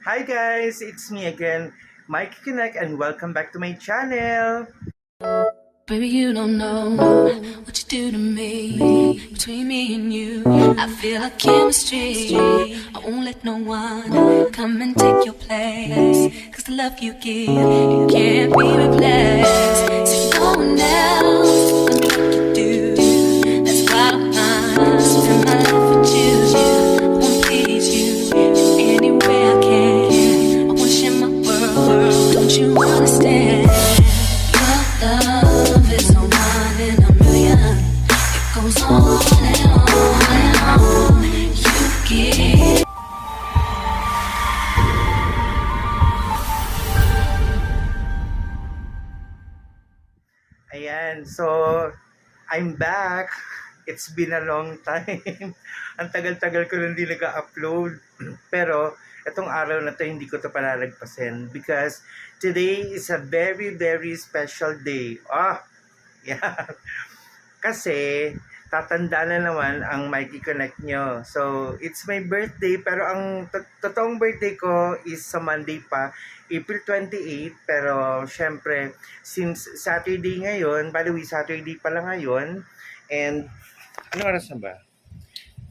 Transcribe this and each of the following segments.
Hi guys, it's me again, Mike Connect, and welcome back to my channel. Baby, you don't know what you do to me. Between me and you, I feel like chemistry. I won't let no one come and take your place. Cause the love you give, it can't be replaced. So no one else can do like you do. That's why I spend my life with you. I wanna please you in any way I can. I wanna share my world, don't you understand? Your love is a one in a million. It goes on and on and on. You give. Ayan, so I'm back. It's been a long time. Ang tagal-tagal ko nang hindi nag-upload. Pero itong araw na to hindi ko to palalagpasin because today is a very very special day. Yeah. Kasi tatanda na naman ang Mikey Connect nyo. So, it's my birthday, pero ang totoong birthday ko is sa Monday pa, April 28. Pero, syempre, since Saturday ngayon, by the way, Saturday pala ngayon, and, ano oras na ba?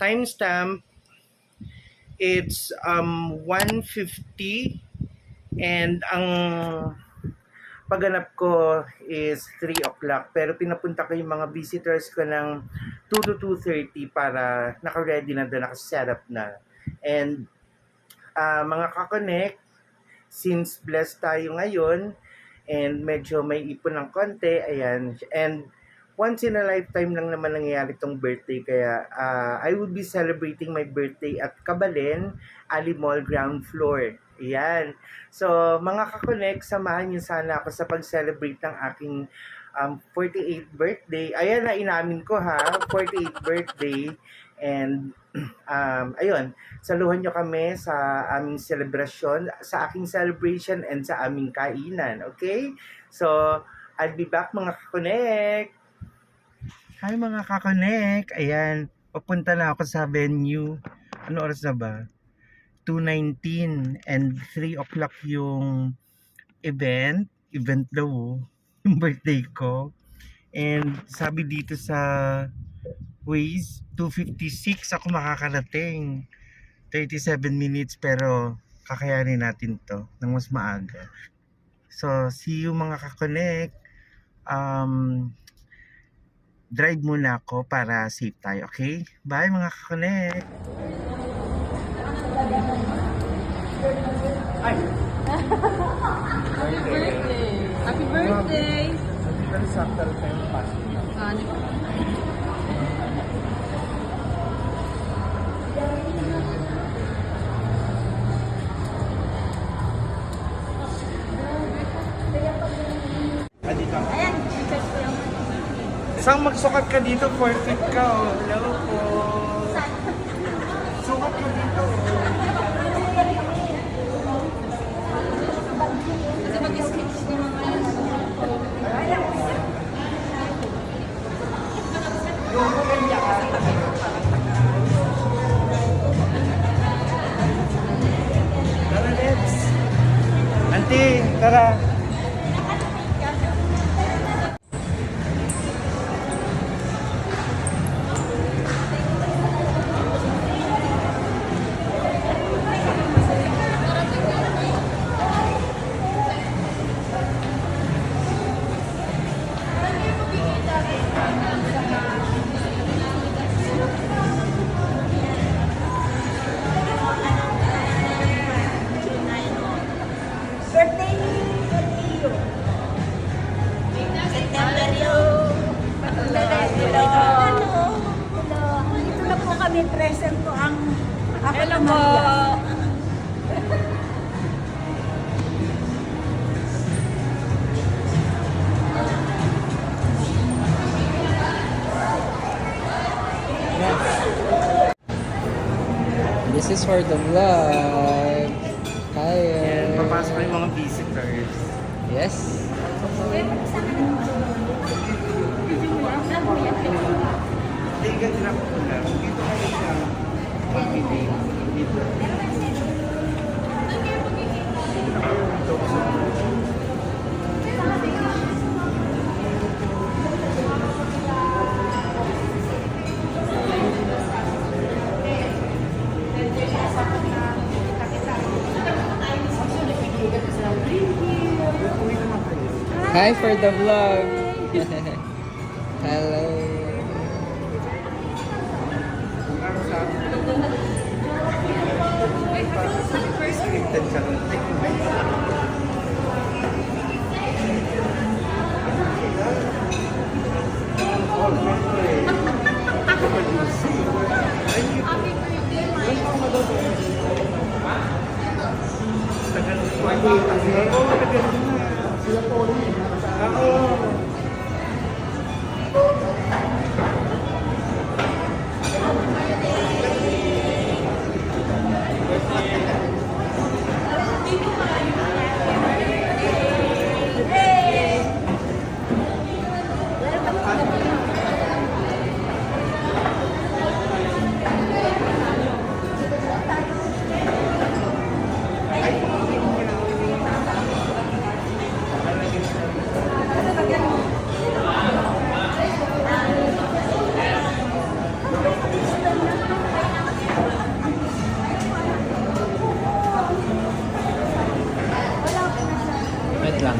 Timestamp, it's 1:50, and ang pagganap ko is 3 o'clock, pero pinapunta ko yung mga visitors ko ng 2 to 2:30 para naka-ready na doon, naka-setup na. And mga kakonek, since blessed tayo ngayon and medyo may ipon ng konti, ayan, and once in a lifetime lang naman nangyayari itong birthday, kaya I will be celebrating my birthday at Kabalen, Ali Mall ground floor. Ayan. So, mga kakonek, samahan niyo sana ako sa pag-celebrate ng aking 48th birthday. Ayan na inamin ko ha, 48th birthday. And, ayun, saluhan nyo kami sa aming celebration, sa aking celebration and sa aming kainan. Okay? So, I'll be back mga kakonek. Hi mga kakonek. Ayan, papunta na ako sa venue. Ano oras na ba? 2:19 and 3 o'clock yung event daw, yung birthday ko. And sabi dito sa Waze, 2:56 ako makakarating. 37 minutes, pero kakayanin natin to ng mas maaga. So, see you mga kakonek. Drive muna ako para safe tayo, okay? Bye mga kakonek! Ay! Happy birthday! Happy birthday! Pero sakto tayo pasok na. Dito. Ayan, i-charge ko lang. Saan magsukat ka dito? 4 feet ka, oh. Hello po. Sukat ka dito. Kasi mag-sketch ni mga Tara, Lebs. Auntie, tara. birthday ni Iyo. September yun. Hello. Ito na po kami, present po ang Hello po. This is for the vlog. Hi. Ayan, papasok na yung mga visitors. Yes. Tigan na po na. Dito kayo sa pag-ibig. Dito. Hi for the vlog. Hello. Wait lang.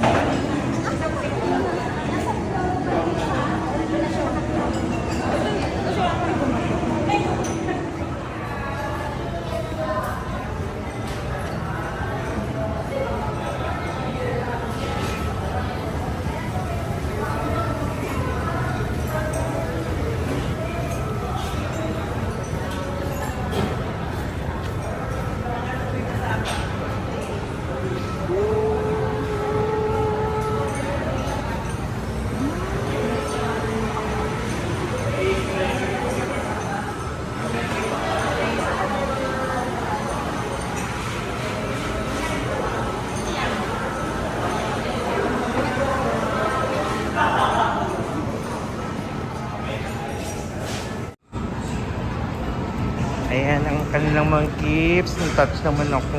Ayan ang kanilang mga gifts. Natouch naman ako.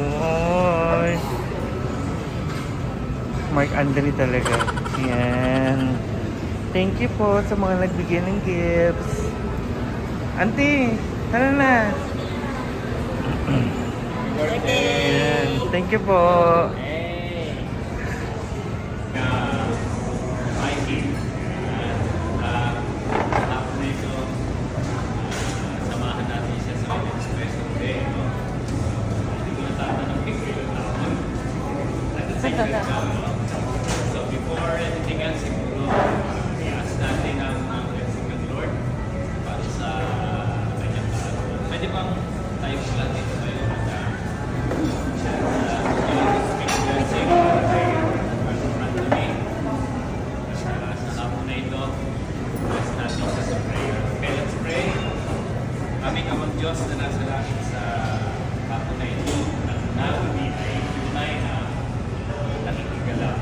Oy. Mark Anthony talaga. Ayan. Thank you po sa mga nagbigay ng gifts. Auntie, tara na. Ayan. Thank you po. So before anything else, siguro i-ask natin ang blessing ng Lord para sa kanyang kaarawan. Pwede bang tayo pala dito tayo at expect blessing kay Anthony sa hapon na ito. Bless natin siya sa prayer. Okay, let's pray. Aming Amang Diyos na nasa langit sa hapon na ito, at namin ay tunay na nakikigalaw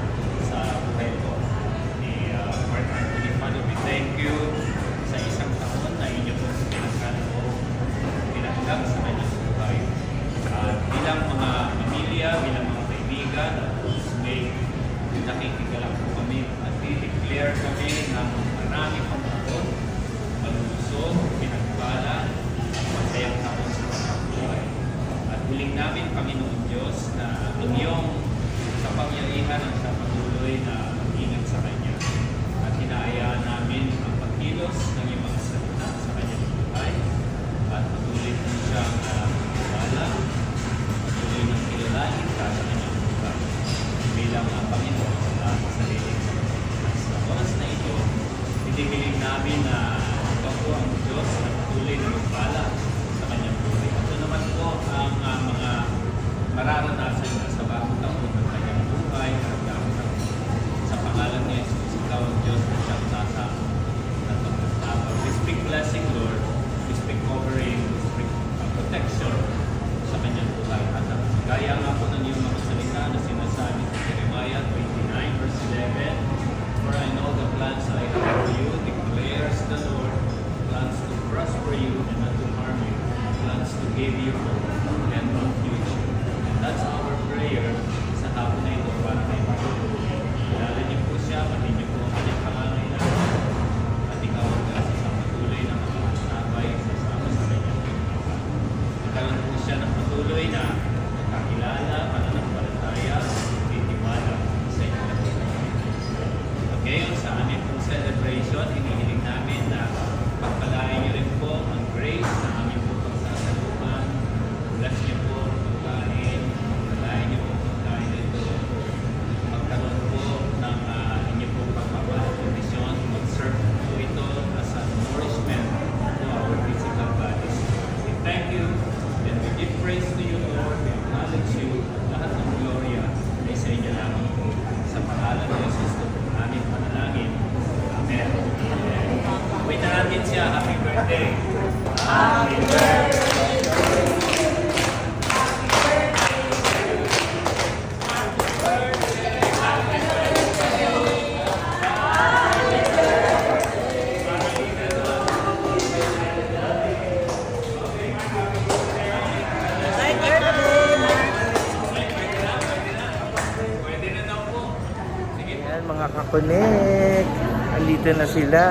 mga kakonek. Andito na sila.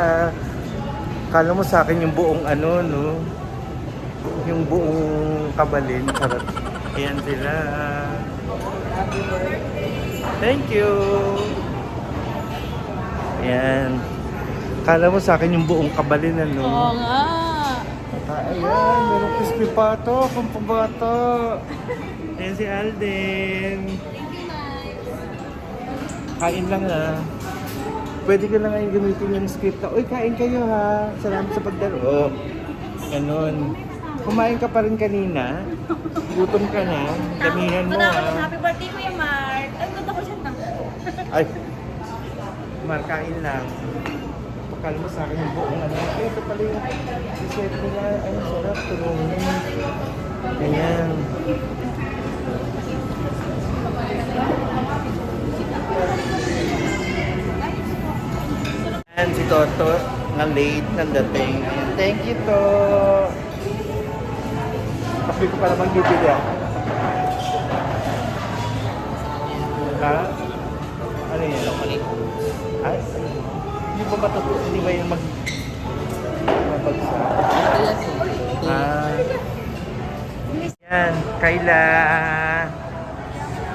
Kala mo sa akin yung buong ano, no? Yung buong kabalin. Charot. Ayan sila. Thank you. Ayan. Kala mo sa akin yung buong kabalin, ano? Oo nga. Ayan, meron crispy pato, pampabato. Ayan si Alden. Kain lang ha. Pwede ka na ngayon gamitin yung script na, uy, kain kayo ha. Salamat sa pagdalo. Oh, ganun. Kumain ka pa rin kanina. Gutom ka na. Damihan mo ha. Happy birthday, Kuya Mark. Ang ganda ko siya na. Ay, markain lang. Pakal mo sa akin yung buong ano. Eh, ito pala yung dessert nila. Ay, sarap. Tulungin. Ganyan. Ayan, si Toto na late ng dating. Ayan, thank you to. Kasi ko pala magbibili ako. Ha? Ano yun? Ay, hindi ba matutuwa? Hindi ba yung mabagsak? Yan, Kayla.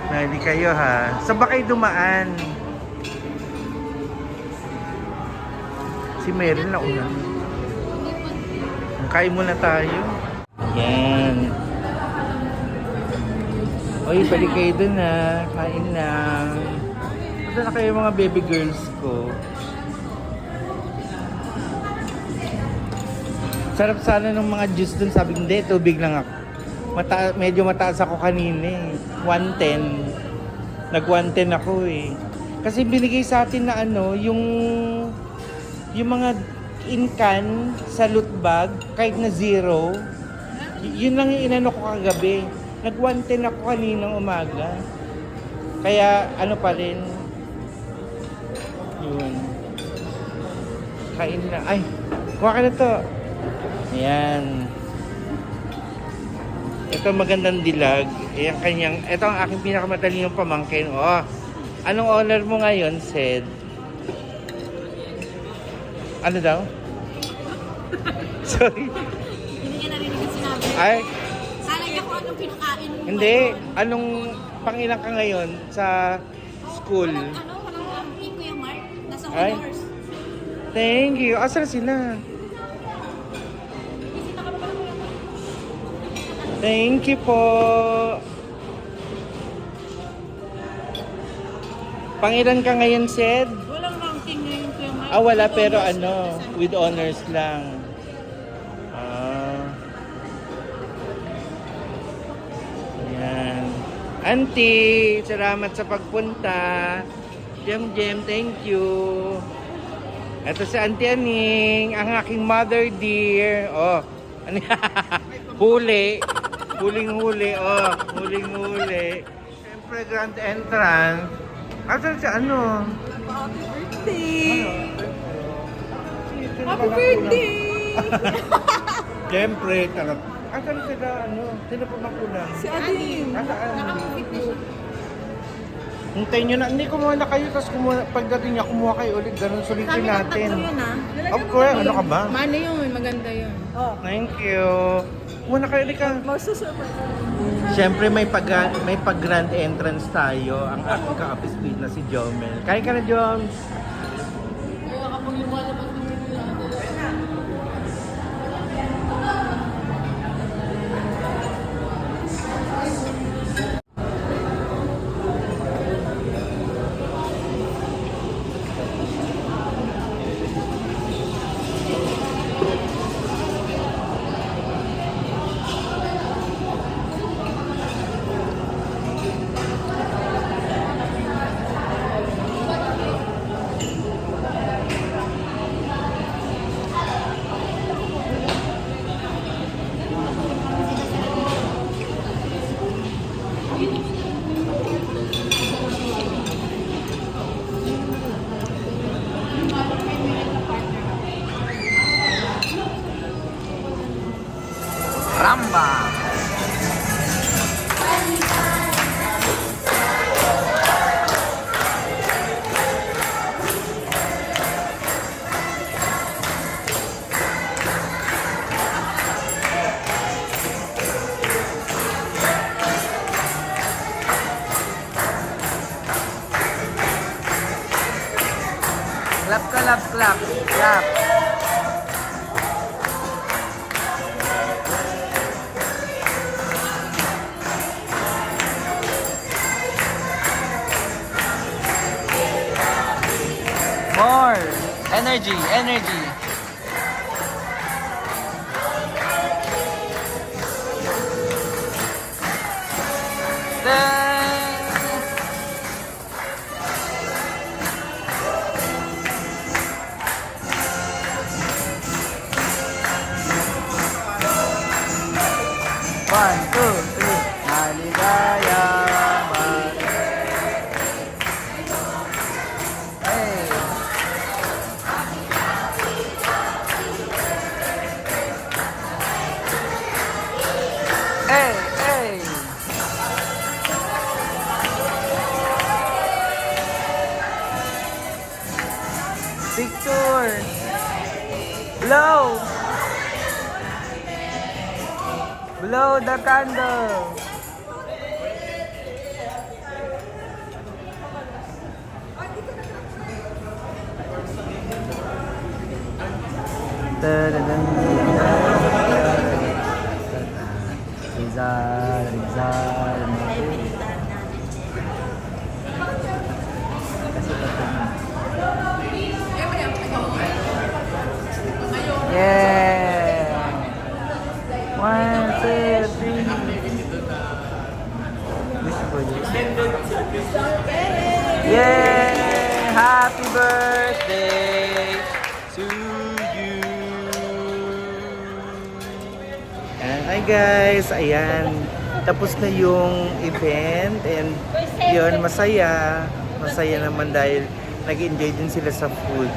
Nali kayo ha. Saan ba kayo dumaan? Si Meryl na una. Kain muna tayo. Yan. Oy, balik kayo dun ha. Kain na. Ito na kayo mga baby girls ko. Sarap sana ng mga juice dun. Sabi ko, hindi, tubig lang ako. Medyo mataas ako kanina eh. 110. Nag-110 ako eh. Kasi binigay sa atin na ano, yung mga in-can sa loot bag, kahit na zero, yun lang yung inano ko kagabi. Nag-110 ako kaninang umaga. Kaya ano pa rin, yun. Kain na. Ay, kuha ka na to. Ayan. Ito magandang dilag. Ito ang aking pinakamadaling pamangkin. Oh, anong honor mo ngayon, Sed? Ano daw? Sorry. Hindi niya narinig yung sinabi. Ay, Sana niya kung anong pinakain mo. hindi. Anong pangilan ka ngayon sa school? Walang pink, Kuya Mark. Nasa Ay. honors. Thank you. Asan sila? Thank you po. Pangilan ka ngayon, Sed? Walang ranking ngayon, Kuya Mark. Ah, wala pero ano, with honors lang. Ah. Ayan. Auntie, salamat sa pagpunta. Jem, thank you. Ito si Auntie Aning, ang aking mother dear. Oh, ano huli. Huling-huli, oh. Huling-huli. Siyempre, grand entrance. Asan si ano? Happy birthday! Happy birthday! Siyempre, tarap. Asan sila, ano? Sino pa makulang? Si Ading. Asaan? Nakapag-fit na siya. Hintayin nyo na. Hindi, kumuha na kayo. Tapos pagdating niya, kumuha kayo ulit. Ganun, sulitin natin. Of course, ano ka ba? Mano yun, maganda yun. Oh. Thank you. Kumuha na kayo ulit ka. Magsusurprise. Siyempre, may pag-grand entrance tayo. Ang aking ka-office mate na si Jomel. Kain ka na, Jom. clap, clap, clap. More energy, energy. One, two, three. Maligaya mag... Hey. Hey, hey. Picture. Blow. Blow the candle. Rizal, Rizal. Yeah. 1, 2, 3. This for you. Yeah! Happy birthday to you. Hi guys, ayan. Tapos na yung event and yun, masaya. Masaya naman dahil nag-enjoy din sila sa food.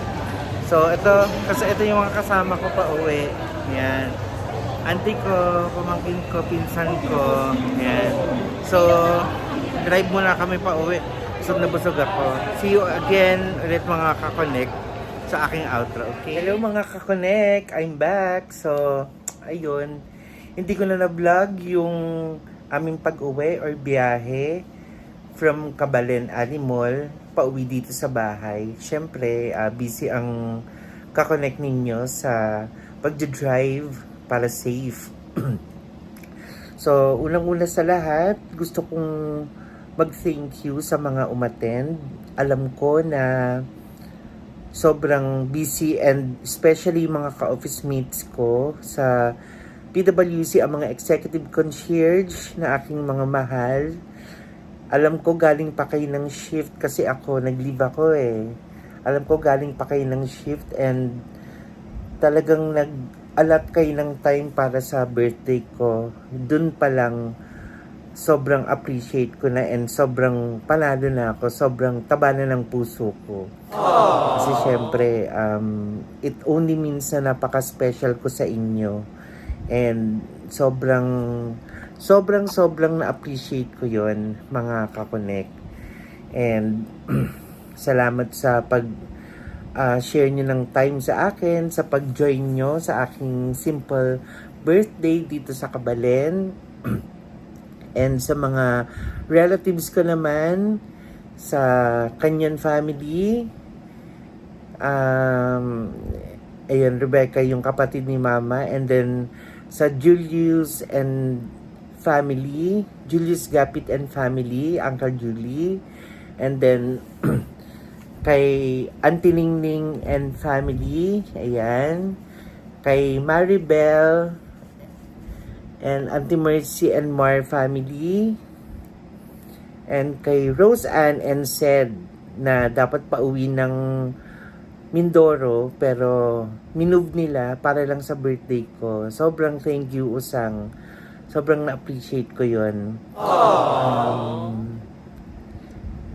So ito, kasi ito yung mga kasama ko pa uwi. Yan. Auntie ko, pamangkin ko, pinsan ko. Yan. So, drive muna kami pa uwi. Busog na busog ako. See you again ulit mga kakonek sa aking outro, okay? Hello mga kakonek, I'm back. So, ayun. Hindi ko na na-vlog yung aming pag-uwi or biyahe from Kabalen Animal pauwi dito sa bahay. Siyempre, busy ang kakonek ninyo sa pag-drive para safe. So, unang-una sa lahat, gusto kong mag-thank you sa mga umattend. Alam ko na sobrang busy and especially mga ka-office mates ko sa PWC, ang mga executive concierge na aking mga mahal. Alam ko galing pa kayo ng shift kasi ako, nag-leave ako eh. Alam ko galing pa kayo ng shift and talagang nag-allot kayo ng time para sa birthday ko. Dun pa lang, sobrang appreciate ko na and sobrang panalo na ako. Sobrang taba na ng puso ko. Kasi syempre, it only means na napaka-special ko sa inyo. And sobrang na-appreciate ko yon mga kakonek. And salamat sa share nyo ng time sa akin, sa pag-join nyo sa aking simple birthday dito sa Kabalen. And sa mga relatives ko naman, sa Kanyan family, ayun, Rebecca, yung kapatid ni Mama, and then sa Julius and family, Julius Gapit and family, Uncle Julie, and then kay Auntie Ningning and family, ayan, kay Maribel and Auntie Mercy and Mar family, and kay Rose Ann and Sed na dapat pauwi ng Mindoro pero minove nila para lang sa birthday ko. Sobrang thank you, Usang. Sobrang na-appreciate ko yun.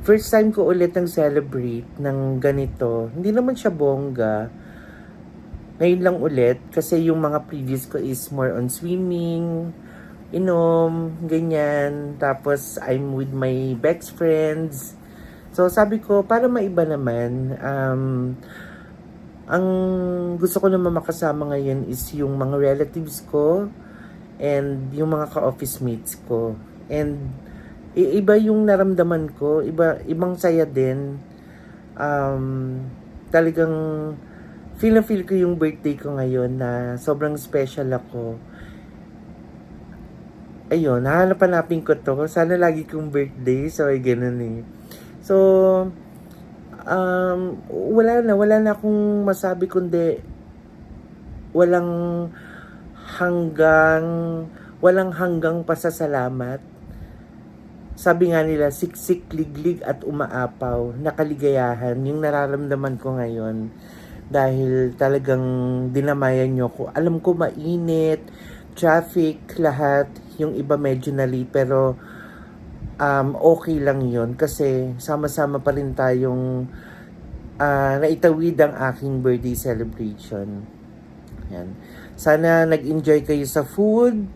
First time ko ulit nang celebrate ng ganito. Hindi naman siya bongga. Ngayon lang ulit kasi yung mga previous ko is more on swimming, inom, ganyan. Tapos I'm with my best friends. So sabi ko, para maiba naman, ang gusto ko naman makasama ngayon is yung mga relatives ko and yung mga ka-office mates ko. And iba yung naramdaman ko, ibang saya din. talagang feel na feel ko yung birthday ko ngayon na sobrang special ako. Ayun, hahanap-hanapin ko to. Sana lagi kong birthday. So, ay ganun eh. So, wala na akong masabi kundi walang hanggang pasasalamat. Sabi nga nila, siksik, liglig at umaapaw na kaligayahan yung nararamdaman ko ngayon. Dahil talagang dinamayan nyo ko. Alam ko mainit, traffic, lahat. Yung iba medyo nali, pero okay lang yun. Kasi sama-sama pa rin tayong naitawid ang aking birthday celebration. Yan. Sana nag-enjoy kayo sa food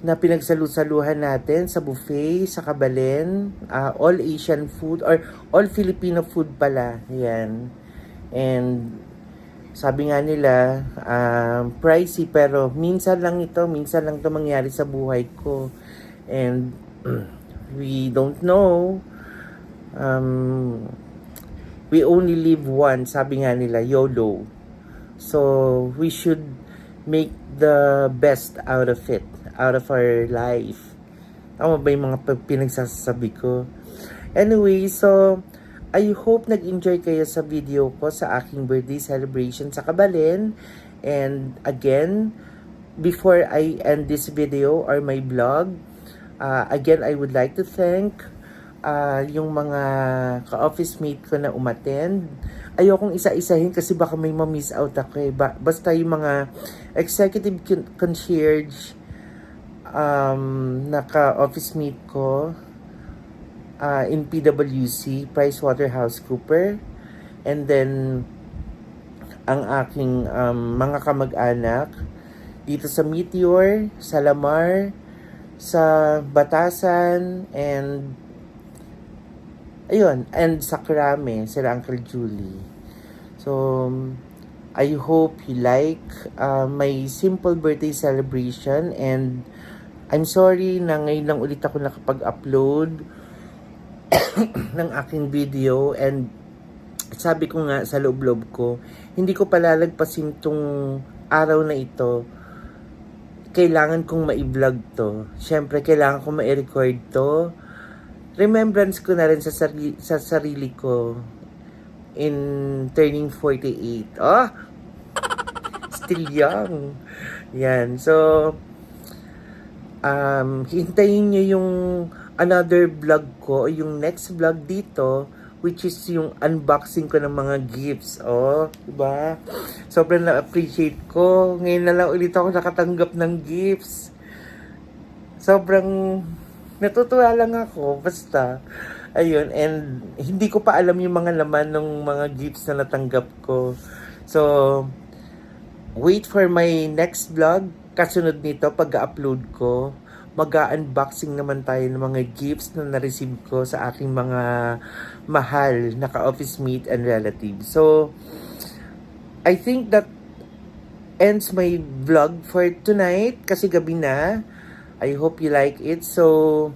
na pinagsalu-saluhan natin sa buffet, sa Kabalen, all Asian food or all Filipino food pala. Yan. And sabi nga nila, pricey pero minsan lang ito mangyari sa buhay ko. And we don't know. We only live once, sabi nga nila, YOLO. So, we should make the best out of it, out of our life. Tama ba yung mga pinagsasabi ko? Anyway, so, I hope nag-enjoy kayo sa video ko sa aking birthday celebration sa Kabalen. And again, before I end this video or my vlog, again, I would like to thank yung mga ka-office mate ko na umattend. Ayokong isa-isahin kasi baka may ma-miss out ako eh. Basta yung mga executive concierge na ka-office mate ko in PwC, PricewaterhouseCoopers, and then ang aking mga kamag-anak dito sa Meteor, sa Lamar, sa Batasan, and ayun, and sa Krame, sila Uncle Julie. So, I hope you like my simple birthday celebration, and I'm sorry na ngayon lang ulit ako nakapag-upload ng aking video, and sabi ko nga sa loob-loob ko, hindi ko palalagpasin tong araw na ito. Kailangan kong ma-vlog to. Siyempre, kailangan kong ma-record to. Remembrance ko na rin sa sarili ko in turning 48. Oh! Still young. Yan. So, hintayin nyo yung another vlog ko, yung next vlog dito, which is yung unboxing ko ng mga gifts. Oh, diba? Sobrang na-appreciate ko. Ngayon na lang ulit ako nakatanggap ng gifts. Sobrang natutuwa lang ako. Basta, ayun. And hindi ko pa alam yung mga laman ng mga gifts na natanggap ko. So, wait for my next vlog. Kasunod nito, pag-upload ko, mag-unboxing naman tayo ng mga gifts na na-receive ko sa aking mga mahal na ka-office mate and relatives. So, I think that ends my vlog for tonight kasi gabi na. I hope you like it. So,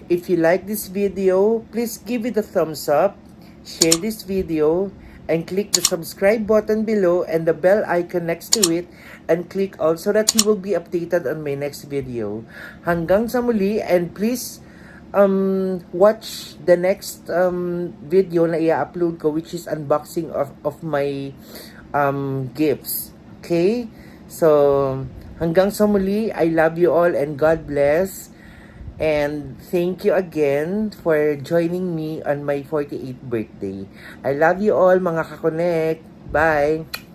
if you like this video, please give it a thumbs up, share this video, and click the subscribe button below and the bell icon next to it, and click also that you will be updated on my next video. Hanggang sa muli, and please watch the next video na i-upload ko, which is unboxing of my gifts. Okay? So, hanggang sa muli, I love you all and God bless. And thank you again for joining me on my 48th birthday. I love you all mga kakonek. Bye!